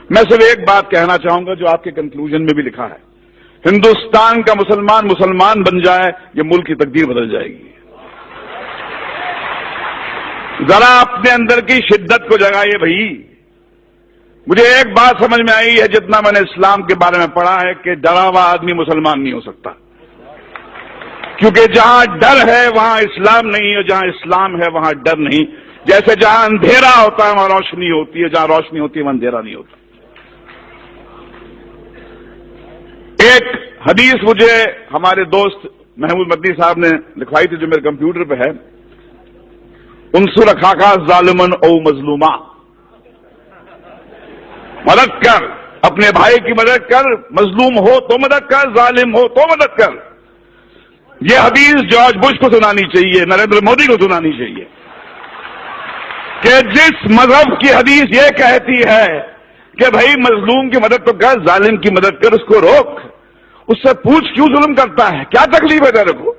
میں صرف ایک بات کہنا چاہوں گا جو آپ کے کنکلوژن میں بھی لکھا ہے، ہندوستان کا مسلمان بن جائے یہ ملک کی تقدیر بدل جائے گی۔ ذرا اپنے اندر کی شدت کو جگائیے بھائی۔ مجھے ایک بات سمجھ میں آئی ہے جتنا میں نے اسلام کے بارے میں پڑھا ہے کہ ڈرا ہوا آدمی مسلمان نہیں ہو سکتا، کیونکہ جہاں ڈر ہے وہاں اسلام نہیں، اور جہاں اسلام ہے وہاں ڈر نہیں۔ جیسے جہاں اندھیرا ہوتا ہے وہاں روشنی ہوتی ہے، جہاں روشنی ہوتی ہے وہاں اندھیرا نہیں ہوتا۔ ایک حدیث مجھے ہمارے دوست محمود مدنی صاحب نے لکھوائی تھی جو میرے کمپیوٹر پہ ہے، انصر اخاک ظالمن او مظلوما، مدد کر، اپنے بھائی کی مدد کر، مظلوم ہو تو مدد کر، ظالم ہو تو مدد کر۔ یہ حدیث جارج بش کو سنانی چاہیے، نریندر مودی کو سنانی چاہیے کہ جس مذہب کی حدیث یہ کہتی ہے کہ بھائی مظلوم کی مدد تو کر، ظالم کی مدد کر، اس کو روک، اس سے پوچھ کیوں ظلم کرتا ہے، کیا تکلیف ہے تیرے کو؟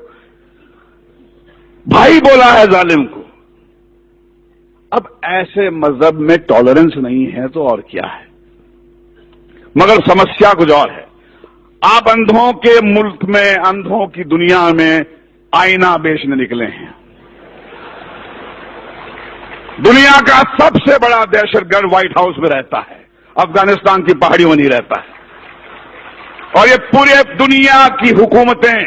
بھائی بولا ہے ظالم کو۔ اب ایسے مذہب میں ٹالرنس نہیں ہے تو اور کیا ہے؟ مگر سمسیا کچھ اور ہے۔ آپ اندھوں کے ملک میں، اندھوں کی دنیا میں آئینہ بیچنے نکلے ہیں۔ دنیا کا سب سے بڑا دہشت گرد وائٹ ہاؤس میں رہتا ہے، افغانستان کی پہاڑیوں میں نہیں رہتا ہے، اور یہ پورے دنیا کی حکومتیں،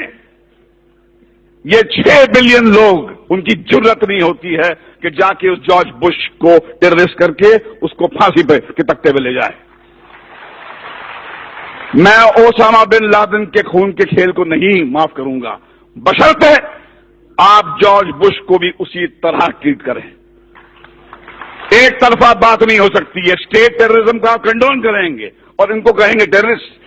یہ 6 بلین لوگ، ان کی جرت نہیں ہوتی ہے کہ جا کے اس جارج بش کو ٹیررسٹ کر کے اس کو پھانسی پہ کے تختے پہ لے جائے۔ میں اوسامہ بن لادن کے خون کے کھیل کو نہیں معاف کروں گا، بشرطے آپ جارج بش کو بھی اسی طرح ٹریٹ کریں۔ ایک طرفہ بات نہیں ہو سکتی ہے۔ اسٹیٹ ٹیررزم کا کنڈون کریں گے اور ان کو کہیں گے ٹیررسٹ،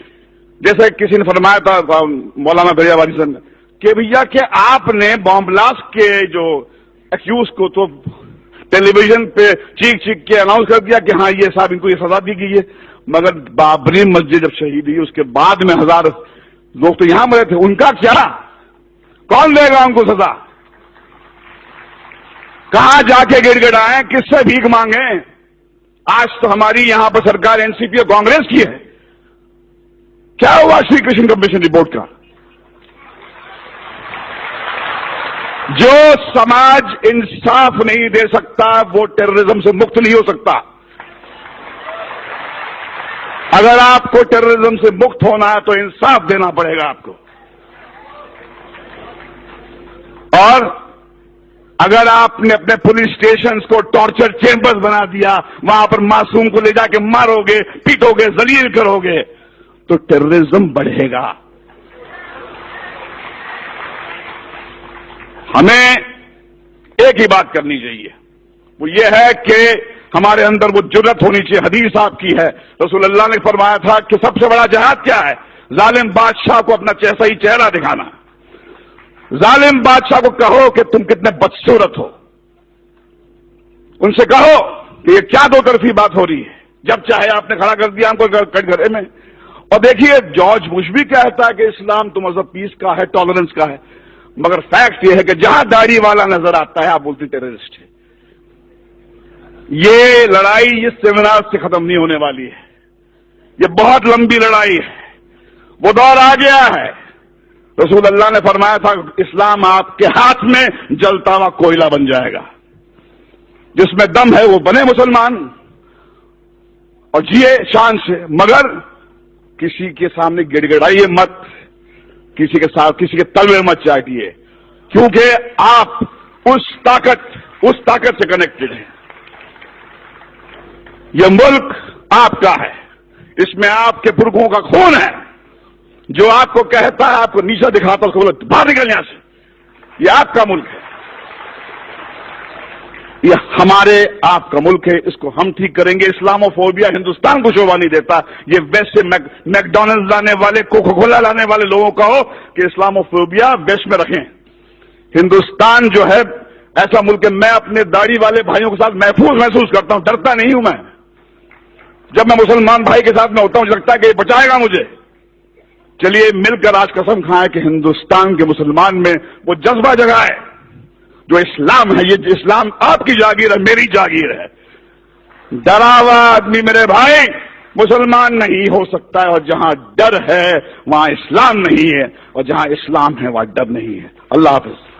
جیسے کسی نے فرمایا تھا مولانا دریا والی صاحب کہ بھیا کہ آپ نے بام بلاسٹ کے جو ایکیوز کو تو ٹیلی ویژن پہ چیخ کے اناؤنس کر دیا کہ ہاں یہ صاحب ان کو یہ سزا دی گئی ہے، مگر بابری مسجد جب شہید ہوئی اس کے بعد میں 1000 لوگ تو یہاں مرے تھے، ان کا کیا؟ کون دے گا ان کو سزا؟ کہاں جا کے گڑ گڑائیں، کس سے بھیک مانگیں؟ آج تو ہماری یہاں پر سرکار این سی پی اور کانگریس کی ہے۔ کیا ہوا شری کرشن کمیشن رپورٹ کا؟ جو سماج انصاف نہیں دے سکتا وہ ٹیررزم سے مکت نہیں ہو سکتا۔ اگر آپ کو ٹیررزم سے مکت ہونا ہے تو انصاف دینا پڑے گا آپ کو، اور اگر آپ نے اپنے پولیس اسٹیشنز کو ٹارچر چیمبرز بنا دیا، وہاں پر معصوم کو لے جا کے مارو گے، پیٹو گے، ذلیل کرو گے، تو ٹیررزم بڑھے گا۔ ہمیں ایک ہی بات کرنی چاہیے، وہ یہ ہے کہ ہمارے اندر وہ جرت ہونی چاہیے۔ حدیث آپ کی ہے، رسول اللہ نے فرمایا تھا کہ سب سے بڑا جہاد کیا ہے؟ ظالم بادشاہ کو اپنا صحیح چہرہ دکھانا۔ ظالم بادشاہ کو کہو کہ تم کتنے بدصورت ہو، ان سے کہو کہ یہ کیا دو طرفی بات ہو رہی ہے، جب چاہے آپ نے کھڑا کر دیا ہم کو کٹ گھرے میں۔ اور دیکھیے جارج بش بھی کہتا ہے کہ اسلام تو مذہب پیس کا ہے، ٹالرنس کا ہے، مگر فیکٹ یہ ہے کہ جہاں داڑھی والا نظر آتا ہے آپ بولتے ٹیررسٹ ہے۔ یہ لڑائی اس سیمینار سے ختم نہیں ہونے والی ہے، یہ بہت لمبی لڑائی ہے، وہ دور آ گیا ہے۔ رسول اللہ نے فرمایا تھا اسلام آپ کے ہاتھ میں جلتا ہوا کوئلہ بن جائے گا، جس میں دم ہے وہ بنے مسلمان اور جیے شان سے، مگر کسی کے سامنے گڑ گڑائیے مت، کسی کے ساتھ کسی کے تلوے مت چاٹیے، کیونکہ آپ اس طاقت سے کنیکٹڈ ہیں۔ یہ ملک آپ کا ہے، اس میں آپ کے پرکھوں کا خون ہے، جو آپ کو کہتا ہے، آپ کو نیچا دکھاتا ہے، اس کو بولو باہر نکل یہاں سے، یہ آپ کا ملک ہے، یہ ہمارے آپ کا ملک ہے، اس کو ہم ٹھیک کریں گے۔ اسلاموفوبیا ہندوستان کو شوبھا نہیں دیتا، یہ ویسٹ سے میکڈونلڈ لانے والے، کوکا کولا لانے والے لوگوں کا ہو کہ اسلاموفوبیا ویسٹ میں رکھیں۔ ہندوستان جو ہے ایسا ملک ہے، میں اپنے داڑھی والے بھائیوں کے ساتھ محفوظ محسوس کرتا ہوں، ڈرتا نہیں ہوں میں۔ جب میں مسلمان بھائی کے ساتھ میں ہوتا ہوں مجھے لگتا ہے کہ یہ بچائے گا مجھے۔ چلیے مل کر آج قسم کھائیں کہ ہندوستان کے مسلمان میں وہ جذبہ جگائے جو اسلام ہے، یہ اسلام آپ کی جاگیر ہے، میری جاگیر ہے۔ ڈرا ہوا آدمی میرے بھائی مسلمان نہیں ہو سکتا ہے، اور جہاں ڈر ہے وہاں اسلام نہیں ہے، اور جہاں اسلام ہے وہاں ڈر نہیں ہے۔ اللہ حافظ۔